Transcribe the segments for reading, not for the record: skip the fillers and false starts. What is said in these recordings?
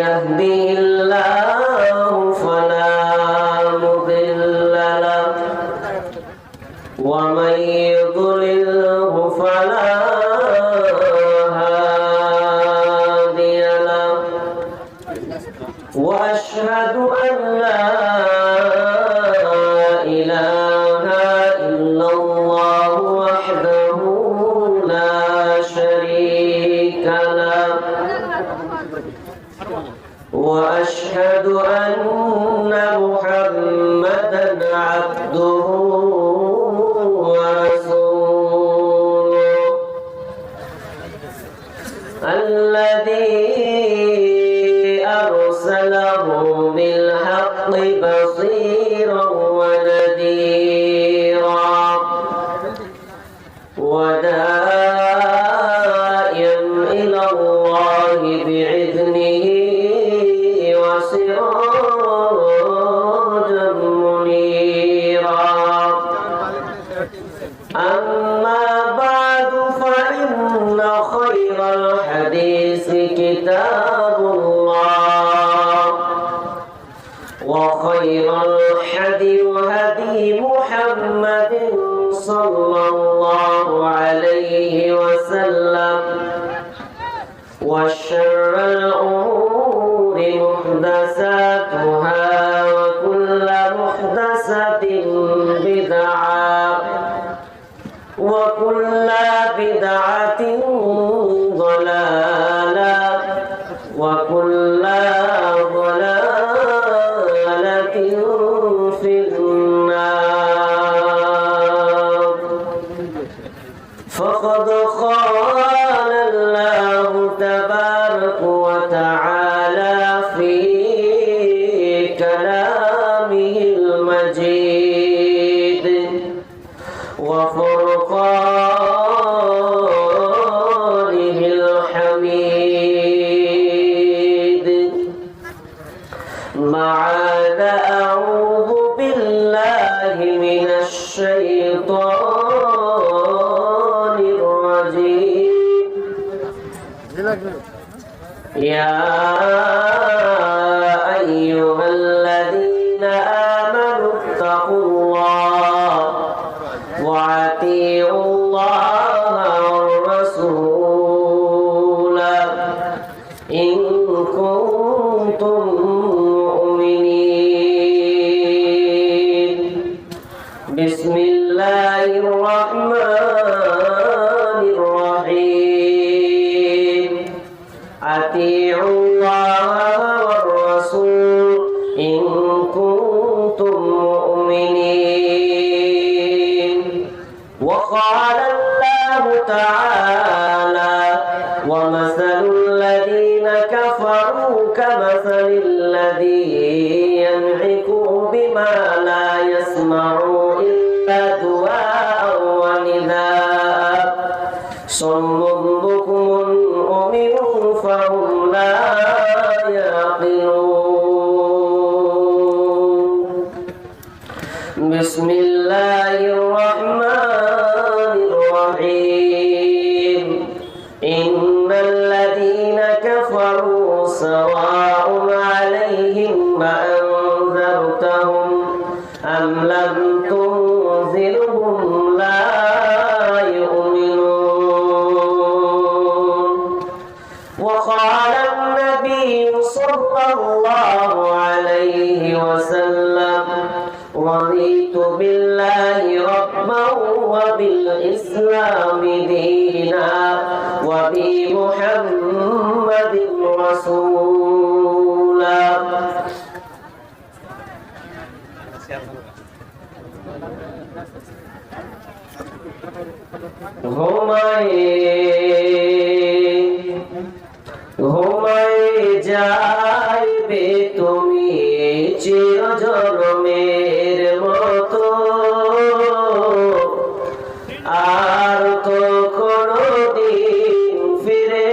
يهده الله فلا مضل له ومن يضلله فلا هادي له وأشهد أن لا إله إلا الله وحده لا شريك له وأشهد أن محمدا عبده ورسوله الذي أرسله بالحق بصيرا ونذيرا وداعيا إلى الله بإذنه وسراجا منيرا أما بعد فإن خير الحديث كتاب الله وخير الهدي هدي محمد صلى الله عليه وسلم وشر الأمور محدثاتها وكل محدثة بدعة وكل بدعة ضلالة وكل ضلالة في النار فقد قال الله تبارك وتعالى في كلامه المجيد وفرقانه الحميد بعد أعوذ بالله من الشيطان الرجيم يا أيها الذين آمنوا اتقوا الله وأطيعوا الله والرسول إن كنتم مؤمنين بسم الله الرحمن الرحيم أطيعوا الله والرسول إن كنتم مؤمنين وقال الله تعالى ومثل الذين كفروا كمثل الذي ينعق بما لا يسمع إلا دعاء ونداء صم بكم عمي فهم لا يعقلون بسم الله الرحمن الرحيم إن الذين كفروا سواء عليهم أنذرتهم أم لم تنذرهم لا يؤمنون وقال النبي صلى الله عليه وسلم رضيت بالله ربا وبالإسلام دينا وبمحمد رسولا ঘুমায় যাইবে তুমি চিরজনমের মতো আর তো কোনদিন ফিরে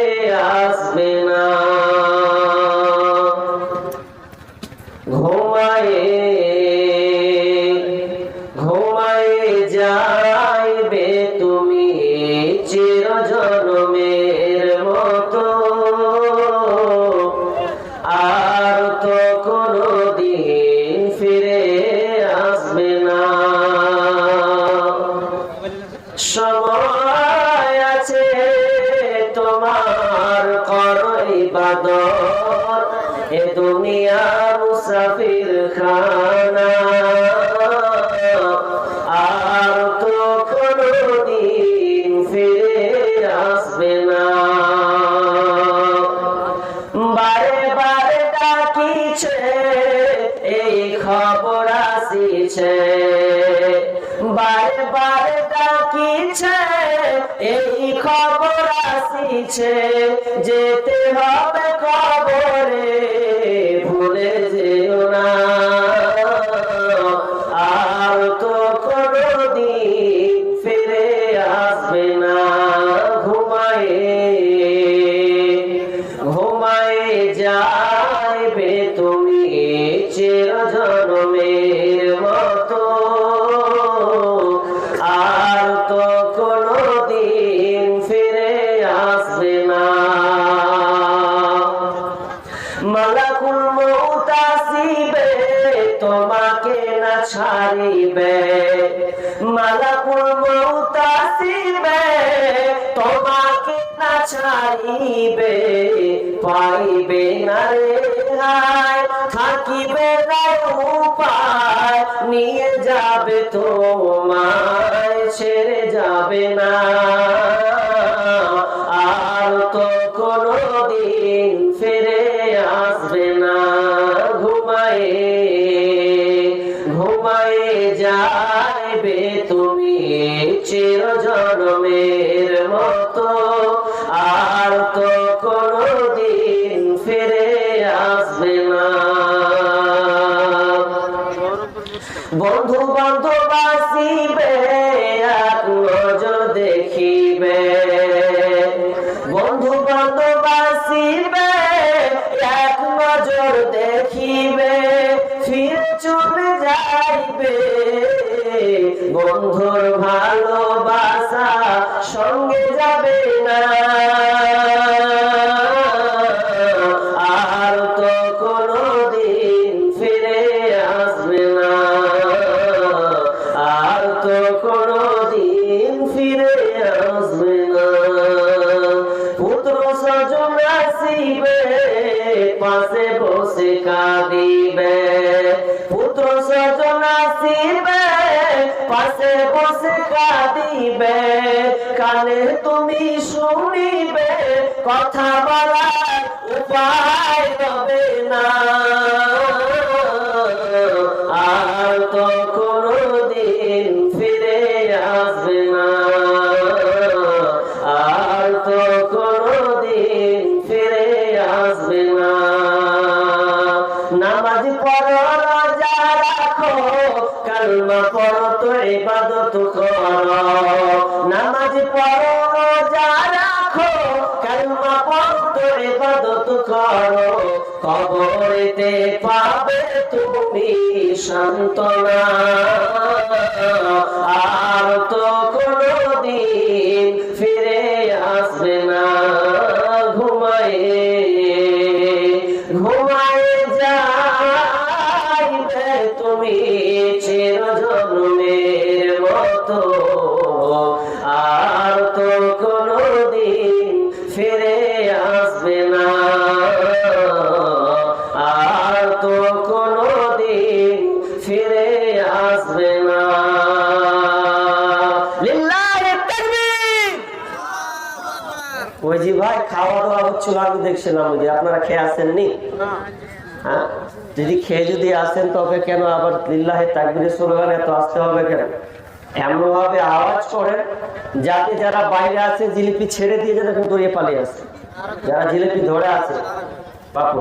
আসবে না ঘুমায় যাইবে তুমি চিরজনমের মতো এ দুনিয়া মুসাফির খানা, আর তো কোনদিন ফিরে আসবে না। বারে বারে ডাকিছে এই খবর আসিছে, বারে বারে ডাকিছে এই খবর আসিছে, যেতে হবে কবরে ভুলে যেও না। আর তো কোনদিন ফিরে আসবে না। ঘুমায়ে যাইবে তুমি চিরজন্মের মতো, আর তো কোনদিন ফিরে আসবে না। মালাকুল মউত আসিবে তোমাকে না ছাড়িবে, মালাকুল মউত আসিবে তোমাকে না ছাড়িবে, পাইবে না রেহাই থাকিবে না উপায়, নিয়ে যাবে তোমায় ছেড়ে যাবে না। আর তো কোনদিন ফিরে আসবে না। ঘুমায়ে যাইবে তুমি চিরজন্মের মতো, আর তো কোনদিন ফিরে আসবে না। বন্ধু বান্ধব আসিবে এক নজর দেখিবে, বন্ধু বান্ধব আসিবে এক নজর দেখিবে, ফিরে চলে যাইবে বন্ধুর ভালোবাসা সঙ্গে যাবে না। আর তো কোনদিন ফিরে আসবে না, আর তো কোনদিন ফিরে আসবে না। পুত্র স্বজন আসিবে পাশে বসে কাঁদিবে, পুত্র স্বজন আসিবে পাশে বসে কাঁদিবে, কানে তুমি শুনিবে কথা বলার উপায় হবে না। আর তো কোনদিন ফিরে আসবে না, আর তো কোনদিন ফিরে আসবে না। নামাজ পড়ো রোজা রাখো কালমা পড়ো তো ইবাদত করো, নামাজ পড়ো রোজা রাখো কালমা পড়ো তো ইবাদত করো, কবরেতে পাবে তুমি সান্ত্বনা। আর তো কোনদিন ফিরে আসবে না। ঘুমায়ে যাইবে তুমি চিরজন্মের মতো, আর তো কোনদিন ফিরে আসবে না। আর তো কোনদিন ফিরে আসবে না। লিল্লাহি তাকবীর। ওই জি ভাই খাওয়া দাওয়া হচ্ছিল, আমি দেখছিলাম, আপনারা খেয়ে আসেননি? হ্যাঁ, যদি খেয়ে যদি আসেন তবে কেন আবার লিল্লাহি তাকবীরের স্লোগান এত আসতে হবে কেন? এমন ভাবে আওয়াজ করেন যাতে যারা বাইরে আছে জিলিপি ছেড়ে দিয়ে যাতে দৌড়িয়ে পালিয়ে আসে, যারা জিলিপি ধরে আছে বাপু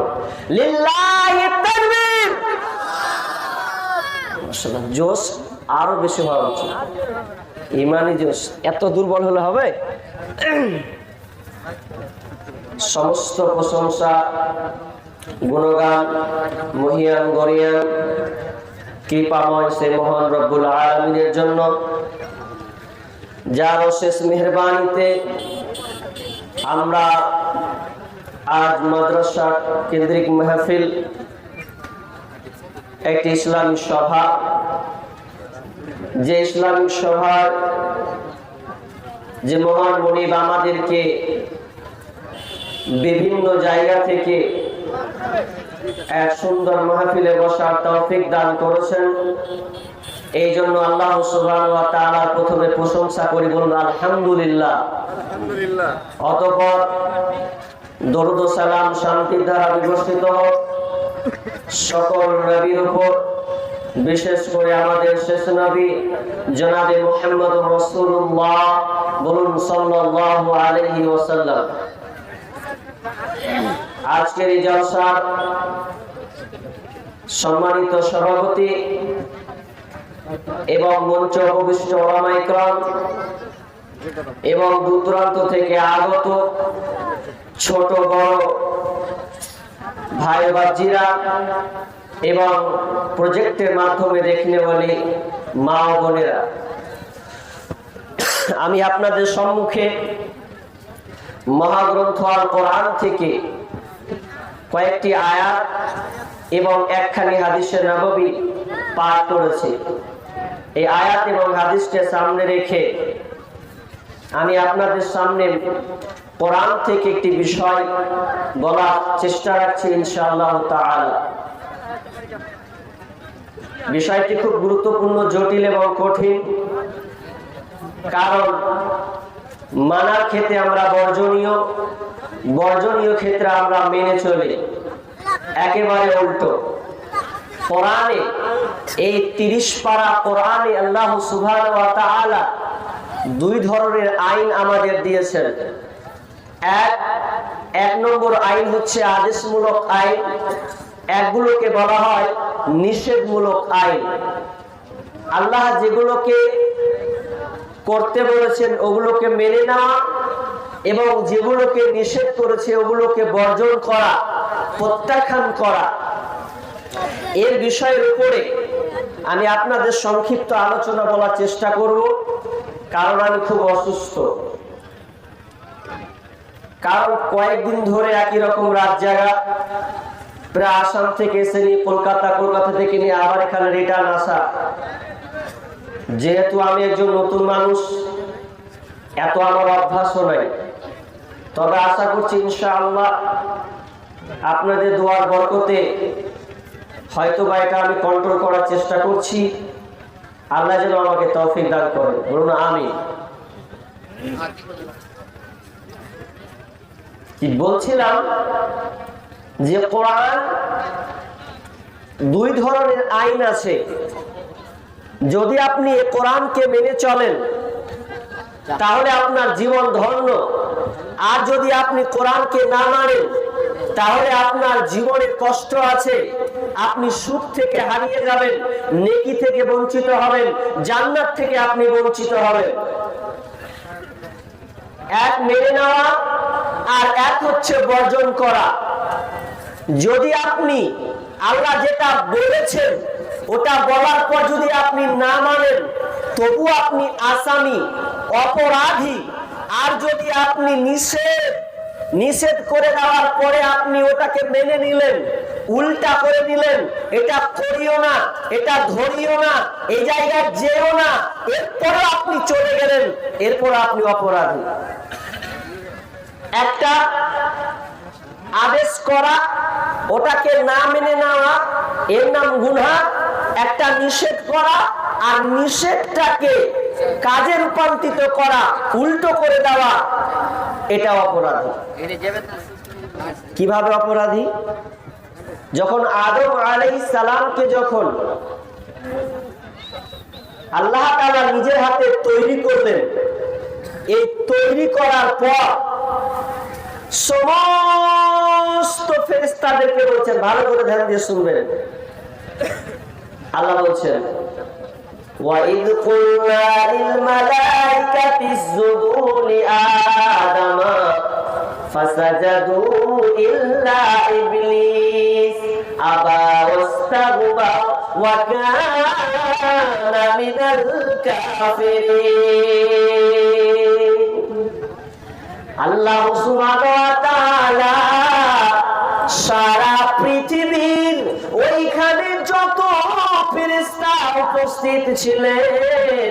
লিল্লাহি তাকবীর। মাশাআল্লাহ, জোশ আরো বেশি হওয়া উচিত। ইমানি জোশ এত দুর্বল হলে হবে? সমস্ত প্রশংসা গুণগান মহিয়ান গরিয়ান কৃপাময় সে মহান রব্বুল আলামিনের জন্য, যার অশেষ মেহেরবানিতে আমরা আজ মাদ্রাসা কেন্দ্রিক মাহফিল, একটি ইসলামী সভা, যে ইসলামী সভার যে মহান মুনিব আমাদেরকে বিভিন্ন জায়গা থেকে এক সুন্দর মাহফিলে বসার তৌফিক দান করেছেন। এই জন্য আল্লাহ সুবহানাহু ওয়া তাআলার প্রথমে প্রশংসা করি, বলুন আলহামদুলিল্লাহ। আলহামদুলিল্লাহ। অতঃপর দরুদ ও সালাম শান্তির দ্বারা বিবর্ষিত হোক সকল নবীর উপর, বিশেষ করে আমাদের শেষ নবী জনাবে মুহাম্মদুর রাসূলুল্লাহ, বলুন সাল্লাল্লাহু আলাইহি ওয়াসাল্লাম। আজকের এই জলসার সম্মানিত সভাপতি এবং মঞ্চে উপবিষ্ট ওলামায়ে কেরাম এবং দূর দূরান্ত থেকে আগত ছোট বড় ভাই বাজিরা এবং প্রজেক্টের মাধ্যমে দেখনে বলি মা ও বোনেরা, আমি আপনাদের সম্মুখে মহাগ্রন্থ আল কোরআন থেকে কয়েকটি আয়াত এবং একখানি হাদিসে নববী পাঠ করেছি। এই আয়াত এবং হাদিসকে সামনে রেখে আমি আপনাদের সামনে কোরআন থেকে একটি বিষয় বলার চেষ্টা রাখছি ইনশাআল্লাহ তাআলা। বিষয়টি খুব গুরুত্বপূর্ণ, জটিল এবং কঠিন, কারণ মানার ক্ষেত্রে আমরা বর্জনীয়, বর্জনীয় ক্ষেত্রে আমরা মেনে চলি, একেবারে উল্টো। কোরআনে এই 30 পারা কোরআনে আল্লাহ সুবহানাহু ওয়া তাআলা দুই ধরনের আইন আমাদের দিয়েছেন। এক নম্বর আইন হচ্ছে আদেশমূলক আইন, একগুলোকে বলা হয় নিষেধমূলক আইন। আল্লাহ যেগুলোকে করতে বলেছেন ওগুলোকে মেনে নেওয়া এবং যেগুলোকে নিষেধ করেছে ওগুলোকে বর্জন করা, প্রত্যাখ্যান করা। এর বিষয়ের উপরে আমি আপনাদের সংক্ষিপ্ত আলোচনা বলার চেষ্টা করব, কারণ আমি খুব অসুস্থ। কারণ কয়েকদিন ধরে একই রকম রাত জাগা, প্রায় আসাম থেকে এসে নিয়ে কলকাতা, কলকাতা থেকে নিয়ে আবার এখানে রিটার্ন আসা। যেহেতু আমি একজন নতুন মানুষ, এত আমার অভ্যাসও নাই, তবে আশা করছি ইনশাআল্লাহ আপনাদের দোয়ার বরকতে হয়তো বা এটা আমি কন্ট্রোল করার চেষ্টা করছি। আল্লাহ যেন আমাকে তৌফিক দান করেন, বলুন আমিন। কি বলছিলাম যে কোরআন দুই ধরনের আইন আছে। যদি আপনি এই কোরআনকে মেনে চলেন তাহলে আপনার জীবন ধন্য, আর যদি আপনি কোরআনকে না মানেন তাহলে আপনার জীবনে কষ্ট আছে, আপনি সুখ থেকে হারিয়ে যাবেন, নেকি থেকে বঞ্চিত হবেন, জান্নাত থেকে আপনি বঞ্চিত হবেন। এক মেনে নেওয়া আর এক হচ্ছে বর্জন করা। যদি আপনি আল্লাহ যেটা বলেছেন ওটা বলার পর যদি আপনি না মানেন তবু আপনি আসামি, অপরাধী। আর যদি আপনি নিষেধ করে দেওয়ার পরে আপনি ওটাকে মেনে নিলেন, উল্টা করে দিলেন, এটা করিও না, এটা ধরিও না, এই জায়গায় যেও না, এরপরে আপনি চলে গেলেন, এরপর আপনি অপরাধী। একটা আদেশ করা, ওটাকে না মেনে নেওয়া, এর নাম গুনাহ। একটা নিষেধ করা আর নিষেধটাকে কাজে রূপান্তরিত করা, উল্টো করে দেওয়া, এটা অপরাধী। কিভাবে অপরাধী? যখন আদম আলাইহিস সালামকে যখন আল্লাহ তাআলা নিজের হাতে তৈরি করলেন, এই তৈরি করার পর সমস্ত ফেরেশতাদেরকে বলছেন, ভালো করে ধ্যান দিয়ে শুনবেন। আল্লাহ বলছেন وَإِذْ قُلْنَا لِلْمَلَائِكَةِ اسْجُدُوا لِآدَمَ فَسَجَدُوا إِلَّا إِبْلِيسَ أَبَى وَاسْتَكْبَرَ وَكَانَ مِنَ الْكَافِرِينَ। আল্লাহ সুবহানাহু ওয়া তাআলা সারা পৃথিবীর ওইখানে যত ফেরেশতা উপস্থিত ছিলেন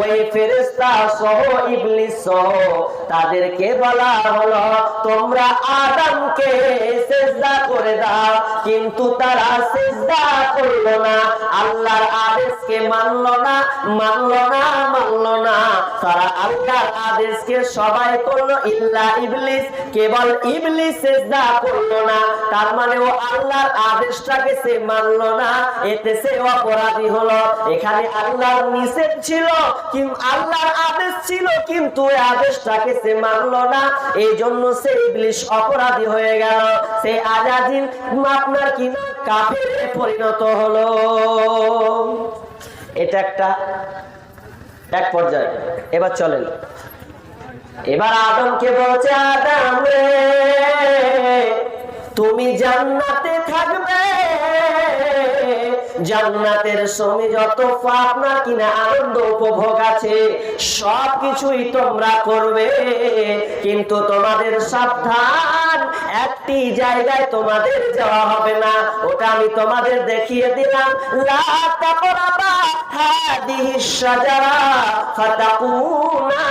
ওই ফেরেশতা সহ ইবলিস সহ তাদেরকে বলা হলো তোমরা আদমকে সিজদা করে দাও, কিন্তু তারা সিজদা করলো না, আল্লাহর আদেশকে মানলো না। তারা আল্লাহর আদেশকে সবাই করলো ইল্লা ইবলিস, কেবল ইবলিস সিজদা করলো না। তার মানে ও আল্লাহর আদেশটাকে সে মানলো না, এতে সে অপরাধী হলো। এখানে আল্লাহর নিষেধ ছিল কিন্তু আল্লাহর আদেশ ছিল, কিন্তু এই আদেশটাকে সে মানলো না, এই জন্য সে ইবলিস অপরাধী হয়ে গেল। সে আজাজিল আপনার কি কাফেরে পরিণত হলো। এটা একটা এক পর্যায়ে। এবার চলেন, এবার আদমকে বলছে আদম রে তুমি জান্নাতে থাকবে, জান্নাতের সঙ্গে যত আপনার কিনা আনন্দ উপভোগ আছে সবকিছুই তোমরা করবে, কিন্তু তোমাদের সাবধান একটি জায়গায় তোমাদের যাওয়া হবে না, ওটা আমি তোমাদের দেখিয়ে দিলাম। লা তাকরাবা হাদিহিশ শাজারা ফাতাকুনা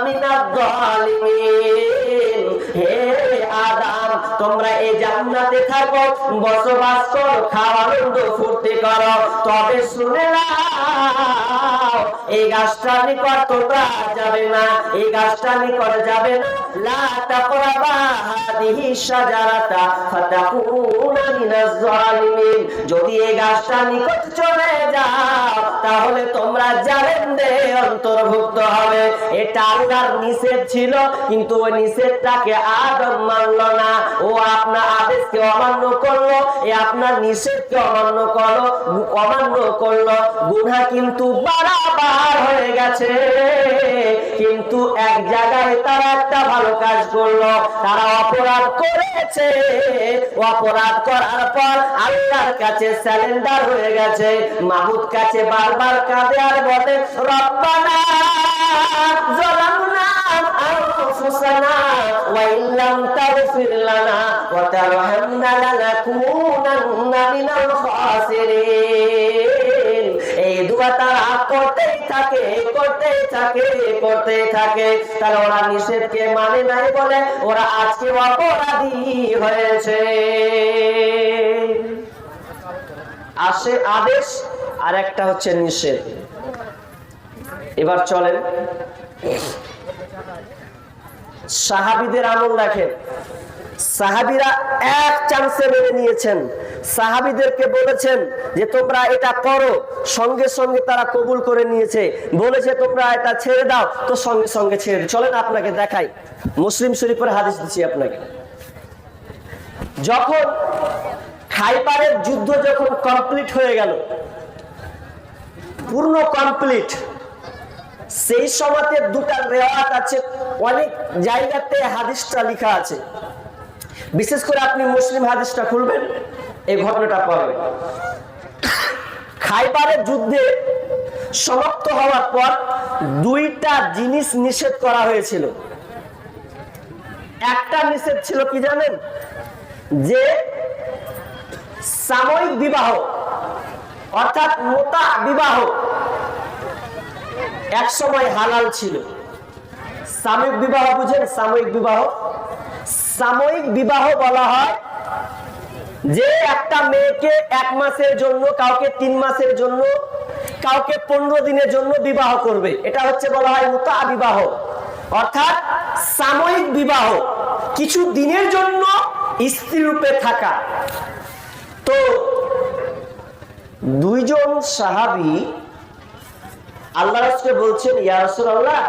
মিনাজ জালিমিন। হে আদম তোমরা এই জান্নাতে থাকো, বসবাস করো, খাওয়া আনন্দ ফুর্তি করো, তবে শুনে নাও এই গাছটার নিকট তোমরা যাবে না, এই গাছটার নিকট যাবে না। লা তাকরাবা হাদিহিশ শাজারাতা ফাতাকুনা মিনাজ জালিমিন। যদি এই গাছটার নিকট চলে যাও তাহলে তোমরা জালেমদের অন্তর্ভুক্ত হবে। এটা আল্লাহর নিষেধ ছিল, কিন্তু ওই নিষেধটাকে আদম মানল না, ও আপনার আদেশকে অমান্য করলো, এ আপনার নিষেধকে অমান্য করলো। গুনাহ কিন্তু বারবার হয়ে গেছে, কিন্তু এক জায়গায় তারা একটা ভালো কাজ করলো, তারা অপরাধ করেছে, অপরাধ করার পর আল্লাহর কাছে স্যালেন্ডার হয়ে গেছে, মাবুদ কাছে বারবার কাঁদে আর বলে রব্বানা যালামনা আনফুসানা ওয়া ইল্লাম তাগফির লানা ওয়া তারহামনা লানাকুনান্না মিনাল খাসিরিন। এই দুআ তারা করতেই থাকে। তারা ওরা নিষেধকে মানে নাই বলে ওরা আজকে অপরাধী হয়েছে। আসে আদেশ আর একটা হচ্ছে নিষেধ। এবার চলেন সাহাবীদের আমল দেখেন। সাহাবীরা এক চান্সে মেনে নিয়েছেন, সাহাবীদেরকে বলেছেন যে তোমরা এটা করো, সঙ্গে সঙ্গে তারা কবুল করে নিয়েছে। বলেছে তোমরা এটা ছেড়ে দাও, তো সঙ্গে সঙ্গে ছেড়ে। চলেন আপনাকে দেখাই, মুসলিম শরীফের হাদিস দিচ্ছি আপনাকে। যখন খাইবারের যুদ্ধ যখন কমপ্লিট হয়ে গেল, পূর্ণ কমপ্লিট, সেই সময়তে দুটা রেওয়ায়াত আছে, অনেক জায়গাতে হাদিসটা লেখা আছে। বিশেষ করে আপনি মুসলিম হাদিসটা খুলবেন, এই ঘটনাটা পাবেন। খাইবারের যুদ্ধে সমাপ্ত হওয়ার পর দুইটা জিনিস নিষেধ করা হয়েছিল। একটা নিষেধ ছিল কি জানেন, যে সাময়িক বিবাহ অর্থাৎ মোতা বিবাহ এক সময় হালাল ছিল। সাময়িক বিবাহ বুঝেন? সাময়িক বিবাহ বলা হয় যে একটা মেয়েকে 1 মাসের জন্য, কাউকে 3 মাসের জন্য, কাউকে 15 দিনের জন্য বিবাহ করবে, এটা হচ্ছে বলা হয় মুতা বিবাহ। অর্থাৎ সাময়িক বিবাহ, কিছু দিনের জন্য স্ত্রী রূপে থাকা। তো দুইজন সাহাবী আল্লাহর রাসূলকে বলছেন, ইয়া রাসূলুল্লাহ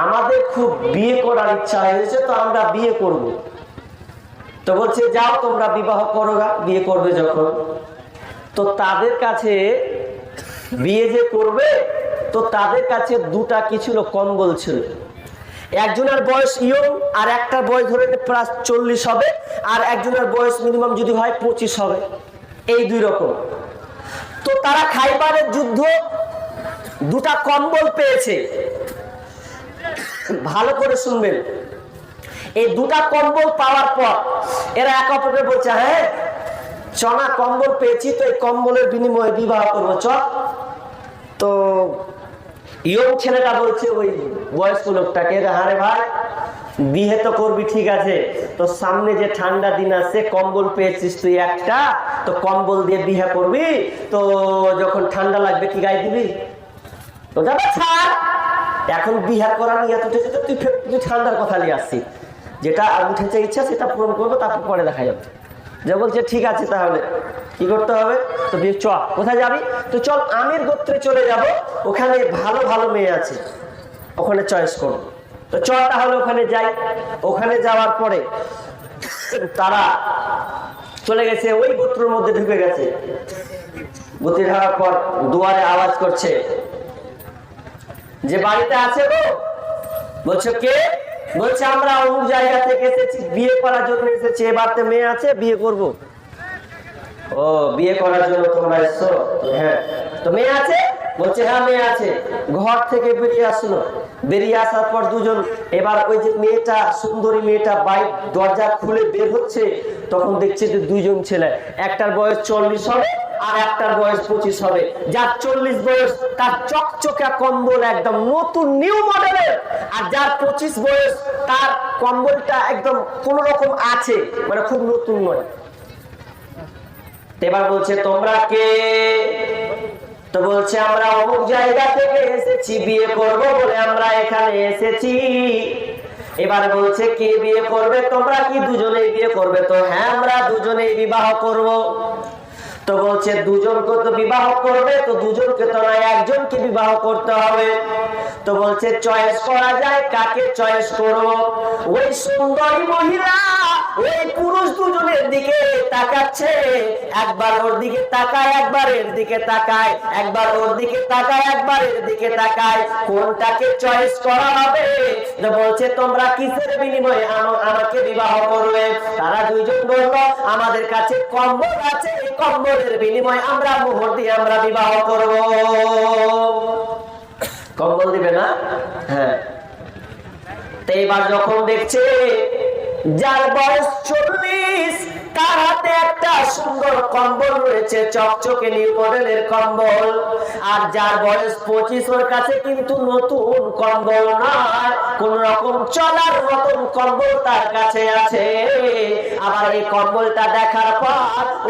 আমাদের খুব বিয়ে করার ইচ্ছা হয়েছে, তো আমরা বিয়ে করব। তো বলছে যাও তোমরা বিবাহ করো, বিয়ে করবে যখন। তো তাদের কাছে বিয়ে যে করবে, তো তাদের কাছে দুটা কি ছিল, কম্বল ছিল। একজনের বয়স ইয়ং, আর একটার বয়স ধরে প্রায় 40 হবে, আর একজনের বয়স মিনিমাম যদি হয় 25 হবে, এই দুই রকম। তো তারা খাইবারের যুদ্ধ দুটা কম্বল পেয়েছে। ভালো করে শুনবেন, এই দুটা কম্বল পাওয়ার পর এরা এক অপরকে বলছে, হ্যাঁ চনা কম্বল পেয়েছি, তো এই কম্বলের বিনিময়ে বিবাহ করবো, চল। তো ইয়ং ছেলেটা বলছে ওই বয়স্ক লোকটাকে, আরে ভাই বিয়ে তো করবি ঠিক আছে, তো সামনে যে ঠান্ডা দিন আছে, কম্বল পেয়েছিস তুই একটা, তো কম্বল দিয়ে বিয়ে করবি, তো যখন ঠান্ডা লাগবে কি গায়ে দিবি? তো যাবে ছাড়, এখন বিয়ে করা নিয়ে তুই ঠান্ডার কথা নিয়ে আসছিস, যেটা উঠেছে ইচ্ছা সেটা পূরণ করবো, তারপর পরে দেখা যাবে। যে বলছে ঠিক আছে, তাহলে কি করতে হবে? তো চ, কোথায় যাবি? তো চল আমির গোত্রে চলে যাব, ওখানে ভালো ভালো মেয়ে আছে, ওখানে চয়েস করব। তো চ তাহলে ওখানে যাই। ওখানে যাওয়ার পরে তারা চলে গেছে, ওই গোত্রের মধ্যে ঢুকে গেছে। গোত্রে ঢাকার পর দুয়ারে আওয়াজ করছে যে বাড়িতে আছে গো? বলছো কে? বলছে আমরা অমুক জায়গা থেকে এসেছি, বিয়ে করার জন্য এসেছি, এবারতে মেয়ে আছে, বিয়ে করব। ও বিয়ে করার জন্য তোমরা এসছো? হ্যাঁ। তো মেয়ে আছে? বলছে হ্যাঁ মেয়ে আছে। ঘর থেকে বেরিয়ে আসলো, বেরিয়ে আসার পর দুজন, এবার ওই যে মেয়েটা, সুন্দরী মেয়েটা বাইক দরজা খুলে বের হচ্ছে, তখন দেখছে যে দুইজন ছেলে, একটার বয়স 40 হবে আর একটার বয়স 25 হবে। যার 40 বয়স তার চকচকা কম্বল একদম নতুন নিউ মডেলের, আর যার 25 বয়স তার কম্বলটা একদম কোন রকম আছে, মানে খুব নতুন নয়। এবার বলছে তোমরা কে? তো বলছে আমরা অমুক জায়গা থেকে এসেছি, বিয়ে করব বলে আমরা এখানে এসেছি। এবার বলছে কে বিয়ে করবে? তোমরা কি দুজনেই বিয়ে করবে? তো হ্যাঁ আমরা দুজনেই বিবাহ করব। তো বলছে দুজনকে তো বিবাহ করবে, তো দুজনকে তো নয়, একজনকে বিবাহ করতে হবে। তো বলছে চয়েস করা যায়, কাকে চয়েস করব? ওই সুন্দরী মহিলা ওই পুরুষ দুজনের দিকে তাকাচ্ছে, একবার ওর দিকে তাকায়, একবার এর দিকে তাকায়, একবার ওর দিকে তাকায়, একবার এর দিকে তাকায়, কোনটাকে চয়েস করা হবে? তো বলছে তোমরা কিসের বিনিময়ে আমাকে বিবাহ করবে? তারা দুইজন বলল আমাদের কাছে কম্বল আছে, এই কম্বলের বিনিময়ে আমরা মোহর দিয়ে আমরা বিবাহ করব। কম্বল দিবে না? হ্যাঁ। তো এবার যখন দেখছে যার বয়স 40, তার হাতে একটা সুন্দর কম্বল রয়েছে, চকচকে নিউ মডেলের কম্বল, আর যার বয়স 25 ওর কাছে কিন্তু নতুন কম্বল নয়, কোন রকম চলার মতন কম্বল তার কাছে আছে। আবার এই কম্বলটা দেখার পর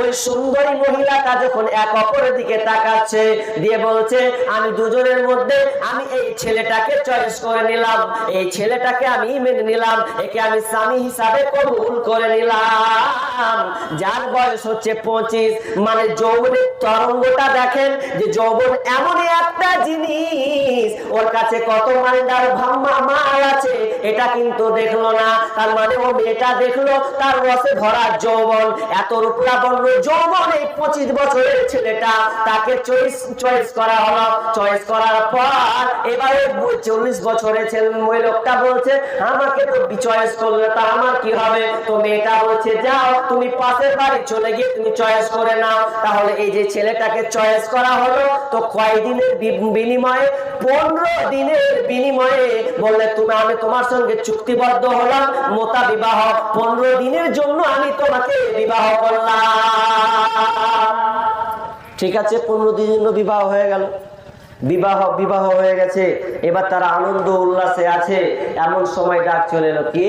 ওই সুন্দরী মহিলাটা যখন এক অপরের দিকে তাকাচ্ছে, দিয়ে বলছে আমি দুজনের মধ্যে আমি এই ছেলেটাকে চয়েস করে নিলাম, এই ছেলেটাকে আমি মেনে নিলাম, একে আমি স্বামী হিসাবে কবুল করে নিলাম। যার বয়স হচ্ছে 25, মানে যৌবনের তরঙ্গটা দেখেন, যে যৌবন এমনই একটা জিনিস, ওর কাছে কত মালদার ভাম্মা মাল আছে এটা কিন্তু দেখলো না। তার মানে ও মেয়েটা দেখলো তার রসে ভরা যৌবন, এত রূপলাবণ্য যৌবন, এই 25 বছরের ছেলেটা, তাকে চয়েস করা হলো। চয়েস করার পর এবারে 40 বছরের ছেলে ওই লোকটা বলছে আমাকে তো চয়েস করলে তা আমার কি হবে? তো মেয়েটা বলছে যাও তুমি পাশের বাড়ি চলে গিয়ে তুমি চয়েস করে নাও। তাহলে এই যে ছেলেটাকে চয়েস করা হলো, তো কয়দিনের বিনিময়ে? 15 দিনের বিনিময়ে বললে আমি তোমার সঙ্গে চুক্তিবদ্ধ হলাম, মোতা বিবাহ, 15 দিনের জন্য আমি তোমাকে বিবাহ করলাম। ঠিক আছে, 15 দিনের জন্য বিবাহ হয়ে গেল। বিবাহ হয়ে গেছে, এবার তারা আনন্দ উল্লাসে আছে। এমন সময় ডাক চলে এলো, কি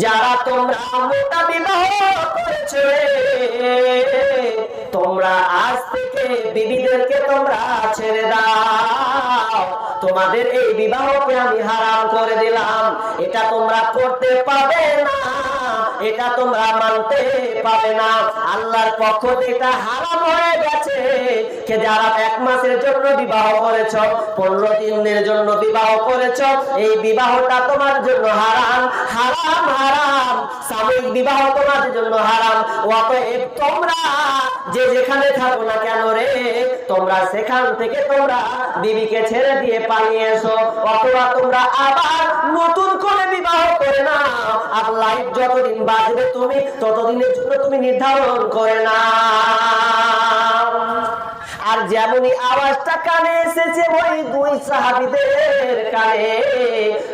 যারা তোমরা মোতা বিবাহ করেছো, তোমরা আজ থেকে বিবিদেরকে তোমরা ছেড়ে দাও, তোমাদের এই বিবাহকে আমি হারাম করে দিলাম, এটা তোমরা করতে পাবে না, এটা তোমরা মানতে পাবে না। আল্লাহর পক্ষ থেকে এটা হারাম হয়ে গেছে। কে যারা 1 মাসের জন্য বিবাহ করেছ, 15 দিনের জন্য বিবাহ করেছ, এই বিবাহটা তোমার জন্য হারাম, হারাম, হারাম। সাময়িক বিবাহ তোমাদের জন্য হারাম। অতএব তোমরা যে যেখানে থাকো না কেন রে, তোমরা সেখান থেকে তোমরা বিবিকে ছেড়ে দিয়ে পালিয়ে এসো, অথবা তোমরা আবার নতুন করে বিবাহ করে না। আর লাইফ যতদিন বাঁচবে তুমি ততদিনের জন্য তুমি নির্ধারণ করে না। আর যেমনই আওয়াজটা কানে এসেছে ওই দুই সাহাবীদের কানে,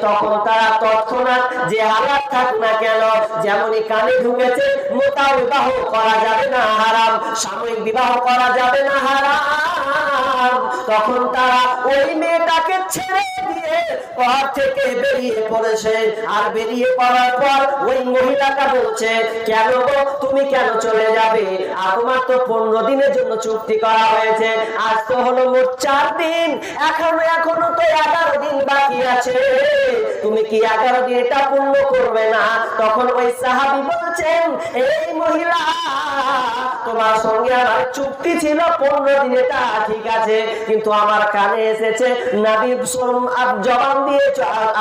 তখন তারা তৎক্ষণাৎ যে হালাত থাক না কেন, যেমনই কানে ঢুকেছে, মোতা বিবাহ করা যাবে না হারাম, সাময়িক বিবাহ করা যাবে না হারাম, তখন তারা ওই মেয়েটাকে ছেড়ে দিয়ে ঘর থেকে বেরিয়ে পড়েছে। আর বেরিয়ে পড়ার পর ওই মহিলাটা বলছে, কেন গো তুমি কেন চলে যাবে? আর তোমার তো 15 দিনের জন্য চুক্তি করা হয়েছে, আজ তো হলো মোট 4 দিন, এখনো তো 11 দিন বাকি আছে, তুমি কি 11 দিন এটা পূর্ণ করবে না? তখন ওই সাহাবী বলছেন, এই মহিলা, তোমার সঙ্গে আমার চুক্তি ছিল 15 দিন, এটা ঠিক আছে, কিন্তু আমার কানে এসেছে, নবী জবান দিয়ে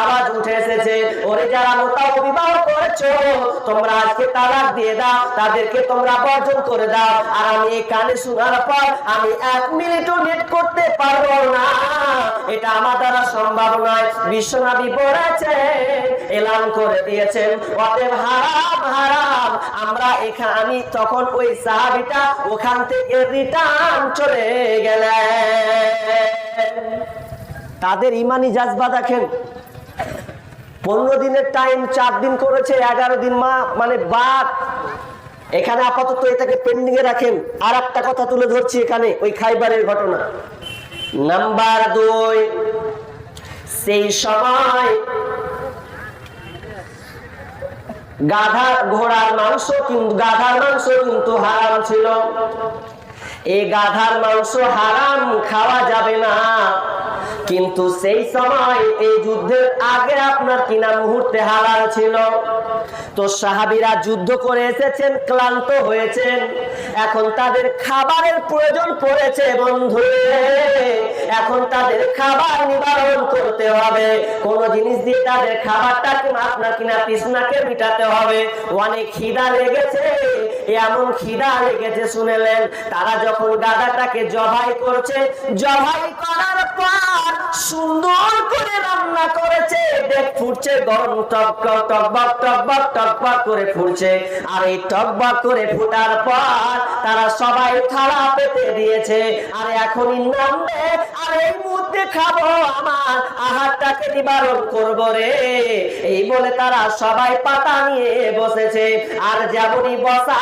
আওয়াজ উঠে এসেছে, ওরে যারা মোতা বিবাহ করেছো তোমরা আজকে তালাক দিয়ে দাও, তাদেরকে তোমরা বর্জন করে দাও। আর আমি এই কানে শোনার পর আমি 1 মিনিটও নেট করতে পারবো না, এটা আমার দ্বারা সম্ভব নয়। বিশ্বনবী বলেছে, এলান করে দিয়েছেন, অতএব হারাম হারাম। আমি তখন ওই সাহাবীটা ওখান থেকে রিটার্ন চলে গেলেন। তাদের ইমানি জাজবা দেখেন, 15 দিনের টাইম 4 দিন করেছে, 11 দিন মানে বাদ। এখানে আপাতত এটাকে পেন্ডিং এ রাখেন। আর একটা কথা তুলে ধরছি এখানে, ওই খাইবারের ঘটনা। নাম্বার 2, সেই সময় ঘোড়ার মাংস কিন্তু হারাম ছিল। এই গাধার মাংস হারাম, খাওয়া যাবে না, কিন্তু সেই সময় এই যুদ্ধের আগে আপনার কিনা মুহূর্তে হালাল ছিল। তো সাহাবীরা যুদ্ধ করে এসেছেন, ক্লান্ত হয়েছেন, এখন তাদের খাবারের প্রয়োজন পড়েছে বন্ধু, এখন তাদের খাবার নিবারণ করতে হবে, কোন জিনিস দিয়ে তাদের খাবারটাকে আপনার কিনা তৃষ্ণাকে মিটাতে হবে। অনেক খিদা লেগেছে, এমন খিদা লেগেছে শুনেলেন, তারা যখন গাধাটাকে জবাই করছে, জবাই করার পর সুন্দর করে রান্না করেছে, দেখ ফুটছে, গরম টকবক টকবক টকবক টকবক করে ফুটছে। আর এই টকবক করে ফুটার পর তারা সবাই থালা পেতে দিয়েছে, আর এখনই নামবে, আর এই মুহূর্তে খাবো, আমার আহারটাকে নিবারণ করবো রে, এই বলে তারা সবাই পাতা নিয়ে বসেছে। আর যেমনই বসা,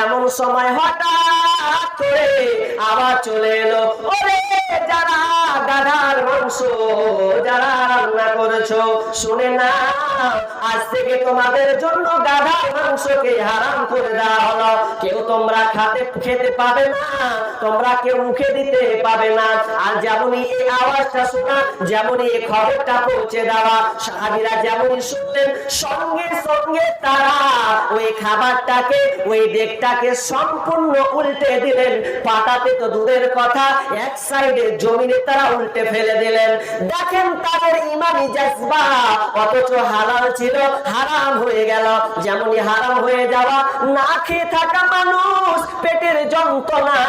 এমন সময় হঠাৎ করে আবার চলে এলো, ওরে যারা গাধার মাংস যারা রান্না করেছো, শুনে না, আজ থেকে তোমাদের জন্য গাধার মাংসকে হারাম করে দেওয়া হলো, কেউ তোমরা খেতে পাবে না, তোমরা কেউ মুখে দিতে পাবে না। আর যেমনই এই আওয়াজটা শোনা, যেমনই এই খবরটা পৌঁছে দেওয়া, সাহাবীরা যেমনই শুনলেন, সঙ্গে সঙ্গে তারা ওই খাবারটাকে, ওই ডেকটাকে সম্পূর্ণ উল্টে দিলেন। পাতাতে তো দূরের কথা, এক সাইডে জমিনে তারা উল্টে ফেলে দিলেন। দেখেন তাদের ইমানি জাজবা, অথচ হালাল ছিল হারাম হয়ে গেল। যেমনই হারাম হয়ে যাওয়া, না খেয়ে থাকা মানুষ, পেটের যন্ত্রণা,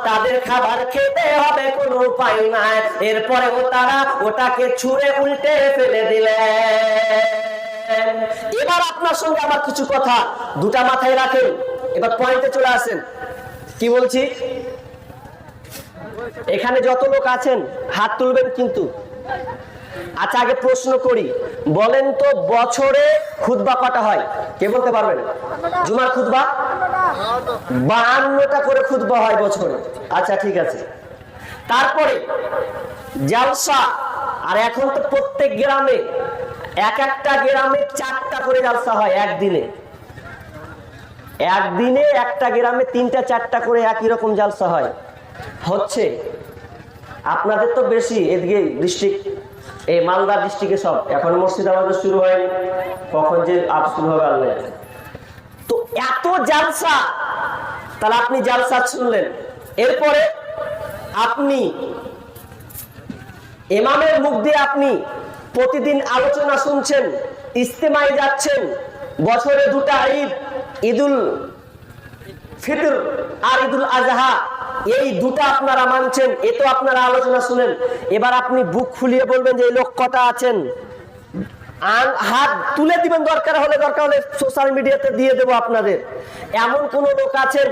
তাদের খাবার খেতে হবে, কোনো উপায় নাই, এরপরেও তারা ওটাকে ছুঁড়ে উল্টে ফেলে দিলেন। এবার আপনার সঙ্গে আমার কিছু কথা, দুটা মাথায় রাখেন, এবার পয়েন্টে চলে আসেন। কি বলছি? এখানে যত লোক আছেন হাত তুলবেন কিন্তু। আচ্ছা, আগে প্রশ্ন করি, বলেন তো বছরে খুতবা কটা হয়? কে বলতে পারবেন? জুমার খুতবা 52টা করে খুতবা হয় বছরে। আচ্ছা ঠিক আছে। তারপরে জালসা, আর এখন তো প্রত্যেক গ্রামে, একটা গ্রামে 4টা করে জালসা হয় একদিনে। একদিনে একটা গ্রামে 3টা 4টা করে একই রকম জালসা হয়, হচ্ছে। আপনাদের তো বেশি, এদিকে ডিস্ট্রিক্ট, এই মালদা ডিস্ট্রিক্টে সব, এখন মুর্শিদাবাদে শুরু হয়নি, কখন যে আপ শুরু হবে আল্লাহ। তো এত জালসা, তাহলে আপনি জালসা শুনলেন, এরপরে আপনি ইমামের মুখ দিয়ে আপনি প্রতিদিন আলোচনা শুনছেন, ইজতেমায় যাচ্ছেন, বছরে 2টা ঈদ, ঈদুল ফিতর আর ঈদুল আজহা, এই 2টা আপনারা মানছেন, এ তো আপনারা আলোচনা শুনেন। এবার আপনি বুক ফুলিয়ে বলবেন যে এই লোক কটা আছেন, হাত তুলে দিবেন, দরকার হলে সোশ্যাল মিডিয়াতে দিয়ে দেবো আপনাদের। এমন কোন লোক আছেন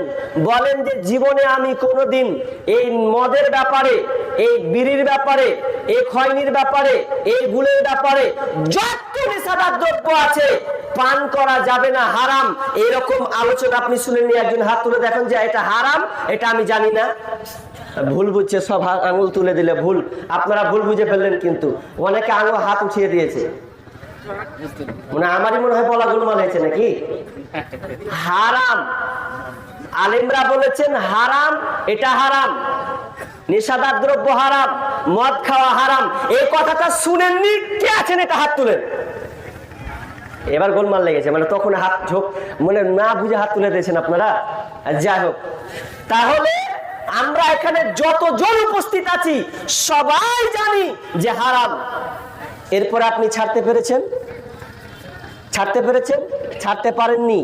বলেন যে জীবনে আমি কোনোদিন এই মদের ব্যাপারে, এই বিড়ির ব্যাপারে, এই খয়নির ব্যাপারে, এই গুলের ব্যাপারে, যত নেশাদার দ্রব্য আছে পান করা যাবে না, হারাম, এরকম আলোচনা আপনি শুনেননি? একজন হাত তুলে দেখেন যে এটা হারাম, এটা আমি জানি না। ভুল বুঝছে, সব আঙুল তুলে দিলে ভুল। আপনারা ভুল বুঝে ফেললেন, কিন্তু অনেকে আঙুল হাত উঠিয়ে দিয়েছে। মানে আমারই মনে হয় বলা গোলমাল হয়েছে নাকি? হারাম, আলেমরা বলেছেন হারাম, এটা হারাম, নেশাদার দ্রব্য হারাম, মদ খাওয়া হারাম। এই কথাটা শুনেননি? কে আছেন এটা হাত তুলেন। এবার গোলমাল লেগেছে, মানে তখন হাত ঝোঁক, মানে না বুঝে হাত তুলে দিয়েছেন আপনারা। যাই হোক, তাহলে আমরা এখানে যতজন উপস্থিত আছি সবাই জানি যে হারাম। এরপরে আপনি ছাড়তে পেরেছেন? ছাড়তে পেরেছেন? ছাড়তে পারেননি?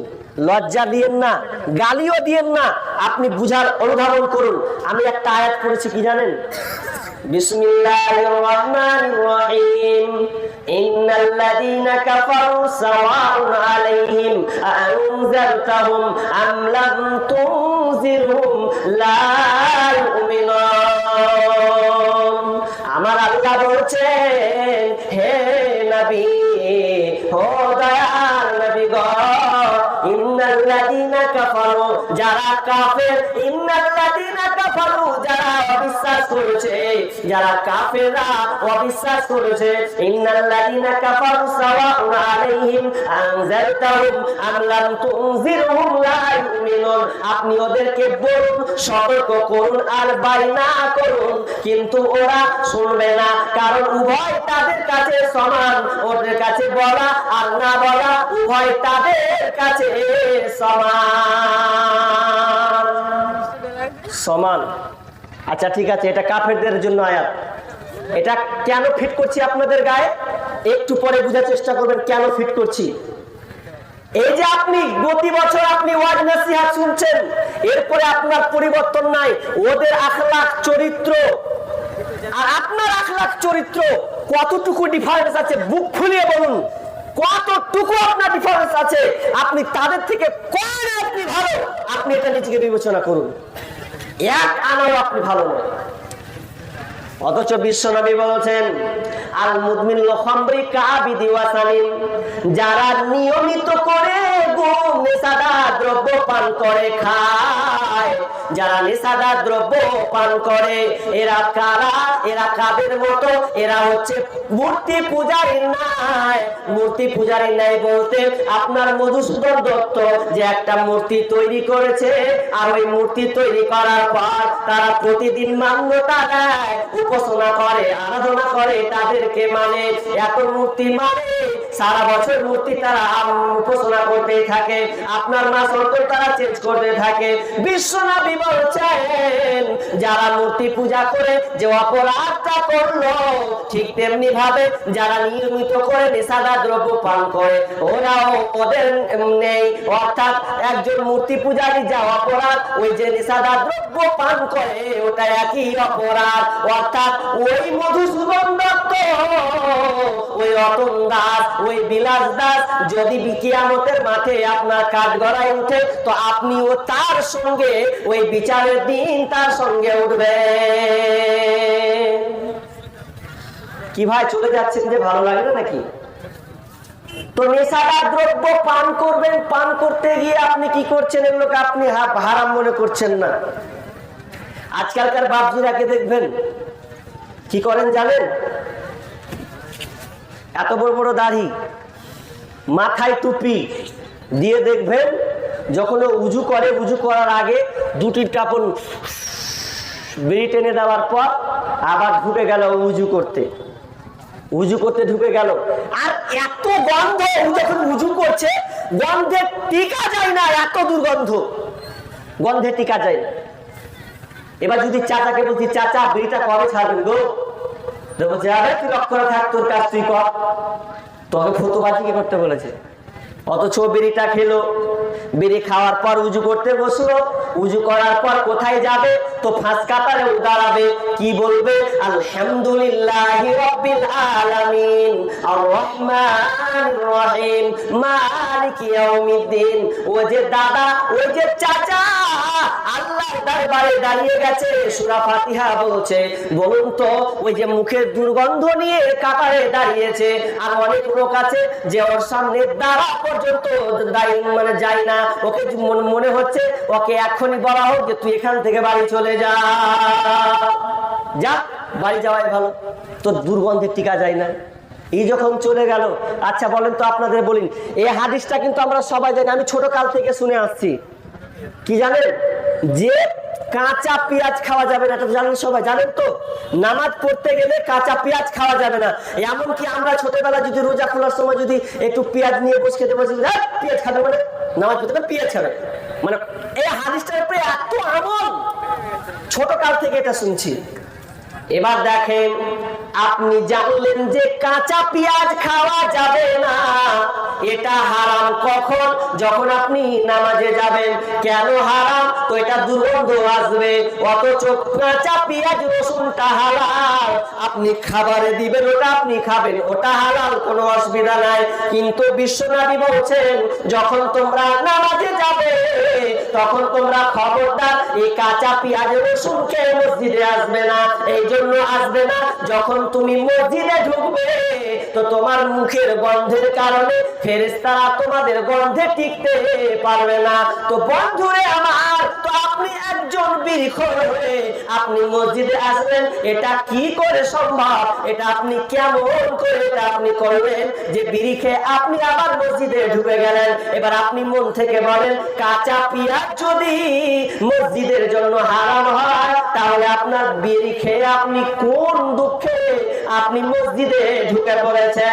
লজ্জা দিয়েন না, গালিও দিয়েন না, আপনি বুঝার অনুধাবন করুন। আমি একটা আয়াত পড়েছি, কি জানেন? বিসমিল্লাহির রহমানির রহিম, ইন্নাল্লাযীনা কাফারু সাওয়াউন আলাইহিম আনযারতাহুম আম লাম তুনজিরহুম লা ইউমিনুন। আমার আল্লাহ বলছেন, হে নবী, ও দয়াল নবী গো, ইন্নাল্লাযীনা কাফারু, যারা কাফের, ইন্নাল্লাযীনা কাফারু, যারা অবিশ্বাস করেছে, যারা কাফেররা অবিশ্বাস করেছে, ইন্নাল্লাযীনা কাফারু সাওয়াউন আলাইহিম আনযারতাহুম আম লাম তুনজিরহুম লা ইউমিনুন। আপনি ওদেরকে বলুন, সতর্ক করুন আর বাইনা করুন, কিন্তু ওরা শুনবে না, কারণ উভয় তাদের কাছে সমান। ওদের কাছে বলা আর না বলা উভয় তাদের কাছে সমান সমান। আচ্ছা ঠিক আছে, এটা কাফেরদের জন্য আয়াত। এটা কেন ফিট করছি আপনাদের গায়ে, একটু পরে বোঝার চেষ্টা করবেন কেন ফিট করছি। এই যে আপনি প্রতি বছর আপনি ওয়াজ নসিহত শুনছেন, এরপরে আপনার পরিবর্তন নাই। ওদের আখলাক চরিত্র আর আপনার আখলাক চরিত্র কতটুকু ডিফারেন্স আছে, বুক ফুলিয়ে বলুন, কতটুকু আপনার ডিফারেন্স আছে। আপনি তাদের থেকে কোন আপনি ভালো, আপনি এটা নিজেকে বিবেচনা করুন। এক আনাও আপনি ভালো নয়। অথচ বিশ্বনবী বলছেন, আল মুদমিনুল খামরি কাবিদি ওয়াসানিন, যারা নিয়মিত করে নেশাদার দ্রব্য পান করে খায়, যারা নেশাদার দ্রব্য পান করে, এরা কারা? এরা কাদের মতো? এরা হচ্ছে মূর্তি পূজারীর ন্যায়। মূর্তি পূজারীর ন্যায় বলতে আপনার মধুসূদন দত্ত যে একটা মূর্তি তৈরি করেছে, আর ওই মূর্তি তৈরি করার পর তারা প্রতিদিন মান্যতা দেয়, উপাসনা করে, আরাধনা করে, তাদেরকে মানে, এত মূর্তি মানে সারা বছর মূর্তি তারা উপাসনা করতে থাকে, আপনার মাস অন্তর তারা চেঞ্জ করতে থাকে। বিশ্বনবী বলছেন, যারা মূর্তি পূজা করে যে অপরাধটা করলো, ঠিক তেমনি ভাবে যারা নিয়মিত করে নেশাদার দ্রব্য পান করে, ওরাও ওদের নেই। অর্থাৎ একজন মূর্তি পূজারী যা অপরাধ, ওই যে নেশাদার দ্রব্য পান করে ওটা একই অপরাধ। অর্থাৎ ওই মধুসূদন দত্ত, ওই রতন দাস, ওই বিলাস দাস যদি কিয়ামতের মাঠে আপনার কাঠগড়ায় উঠে, তো আপনিও তার সঙ্গে ওই বিচারের দিন তার সঙ্গে উঠবে। কি ভাই চলে যাচ্ছেন যে, ভালো লাগে না নাকি? তো নেশাদার দ্রব্য পান করবেন, পান করতে গিয়ে আপনি কি করছেন, এগুলোকে আপনি হারাম মনে করছেন না। আজকালকার বাপজিরাকে দেখবেন কি করেন জানেন? এত বড় বড় দাড়ি, মাথায় টুপি দিয়ে দেখবেন যখন উজু করে, উজু করার আগে দুটি টাপন বিড়ি টেনে দেওয়ার পর আবার ঢুকে গেল উজু করতে, উজু করতে ঢুকে গেল, আর এত গন্ধ, যখন উজু করছে গন্ধে টিকা যায় না, এত দুর্গন্ধ, গন্ধে টিকা যায় না। এবার যদি চাচাকে বলছি, চাচা বিড়িটা কবে ছাড়বেন গো? বলছে, আরে তুই রক্ষা থাক, তোর কাজ তুই কর। তবে ফতুবাজি কে করতে বলেছে? অথচ বিড়িটা খেলো, বিড়ি খাওয়ার পর উজু করতে বসলো, উজু করার পর কোথায় যাবে? তো ফাঁস কাতারে দাঁড়াবে, কি বলবে? আলহামদুলিল্লাহি রাব্বিল আলামিন আর রহমানির রহিম মালিকি ইয়াউমিদ্দিন। ওই যে দাদা, ওই যে চাচা আল্লাহর দরবারে দাঁড়িয়ে গেছে, সূরা ফাতিহা বলছে। বলুন তো, ওই যে মুখের দুর্গন্ধ নিয়ে কাতারে দাঁড়িয়েছে, আর অনেক লোক আছে যে ওর সামনে দাঁড়া পর্যন্ত মানে যায় না, ওকে মনে হচ্ছে ওকে এখনই বলা হোক যে তুই এখান থেকে বাড়ি চলে যা, যা বাড়ি যাওয়াই ভালো, তো দুর্গন্ধে টিকা যায় না। এই যখন চলে গেল, আচ্ছা বলেন তো, আপনাদের বলিন, এই হাদিসটা কিন্তু আমরা সবাই জানি, আমি ছোট কাল থেকে শুনে আসছি। কি জানেন? যে কাঁচা পেঁয়াজ খাওয়া যাবে না, এটা জানেন, সবাই জানেন তো। নামাজ পড়তে গেলে কাঁচা পেঁয়াজ খাওয়া যাবে না। এমনকি আমরা ছোটবেলা যদি রোজা খোলার সময় যদি একটু পেঁয়াজ নিয়ে বসে খেতে বসে, পেঁয়াজ খাবে মানে নামাজ পড়তে পেঁয়াজ খাবে, মানে এই হাদিসটার উপরে এত আমল, ছোট কাল থেকে এটা শুনছি। এবার দেখেন, আপনি জানলেন যে কাঁচা পেঁয়াজ খাওয়া যাবে না, এটা হারাম কখন? যখন আপনি নামাজে যাবেন। কেন হারাম? তো এটা দুর্গন্ধ আসবে, অথচ কাঁচা পেঁয়াজ রসুনটা হালাল, আপনি খাবারে দিবেন, ওটা আপনি খাবেন, ওটা হালাল, কোনো অসুবিধা নাই। কিন্তু বিশ্বনবী বলছেন, যখন তোমরা নামাজে যাবে তখন তোমরা খবরদার এই কাঁচা পেঁয়াজ রসুন খেয়ে মসজিদে আসবে না। এই জন্য আসবে না, যখন তুমি মসজিদে ঢুকবে তো তোমার মুখের গন্ধের কারণে ফেরেশতারা তোমাদের গন্ধে টিকতে পারবে না। তো বন্ধুরে আমার, তো আপনি একজন বিড়িখোর হয়ে আপনি মসজিদে আসবেন, এটা কি করে সম্ভব? এটা আপনি কেমন করে এটা আপনি করবেন যে বিড়ি খেয়ে আপনি আবার মসজিদে ঢুকে গেলেন? এবার আপনি মন থেকে বলেন, কাঁচা পেঁয়াজ যদি মসজিদের জন্য হারাম হয়, তাহলে আপনার বিড়ি খেয়ে আপনি কোন দুঃখে আপনি মসজিদে ঢুকে পড়েছেন?